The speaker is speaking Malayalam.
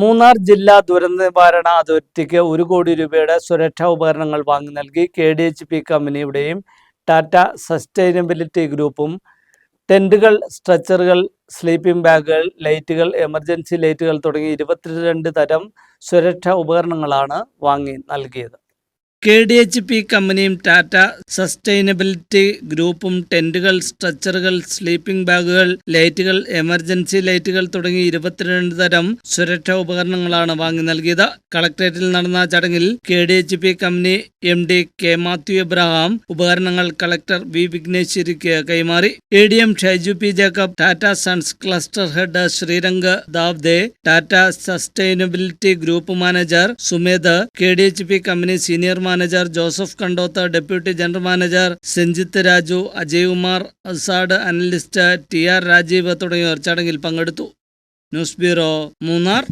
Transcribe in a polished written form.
മൂന്നാർ ജില്ലാ ദുരന്ത നിവാരണ അതോറിറ്റിക്ക് 1 കോടി രൂപയുടെ സുരക്ഷാ ഉപകരണങ്ങൾ വാങ്ങി നൽകി. KDHP കമ്പനിയുടെയും ടാറ്റ സസ്റ്റൈനബിലിറ്റി ഗ്രൂപ്പും ടെന്റുകൾ, സ്ട്രെച്ചറുകൾ, സ്ലീപ്പിംഗ് ബാഗുകൾ, ലൈറ്റുകൾ, എമർജൻസി ലൈറ്റുകൾ തുടങ്ങി 22 തരം സുരക്ഷാ ഉപകരണങ്ങളാണ് വാങ്ങി നൽകിയത്. KDHP കമ്പനിയും ടാറ്റ സസ്റ്റൈനബിലിറ്റി ഗ്രൂപ്പും ടെന്റുകൾ, സ്ട്രെച്ചറുകൾ, സ്ലീപ്പിംഗ് ബാഗുകൾ, ലൈറ്റുകൾ, എമർജൻസി ലൈറ്റുകൾ തുടങ്ങി 22 തരം സുരക്ഷാ ഉപകരണങ്ങളാണ് വാങ്ങി നൽകിയത്. കളക്ടറേറ്റിൽ നടന്ന ചടങ്ങിൽ KDHP company MD K Mathew Abraham ഉപകരണങ്ങൾ കളക്ടർ V വിഘ്നേശ്വരിക്ക് കൈമാറി. ADM Shaiju P Jacob, Tata Sons cluster head Shrirang Dawde, Tata sustainability group manager Sumed, KDHP company senior manager Joseph Kandoth, deputy general manager Senjith Raju, Ajay Kumar Asad, analyst TR Rajeev തുടങ്ങിയവർ ചടങ്ങിൽ പങ്കെടുത്തു. News bureau, Munnar.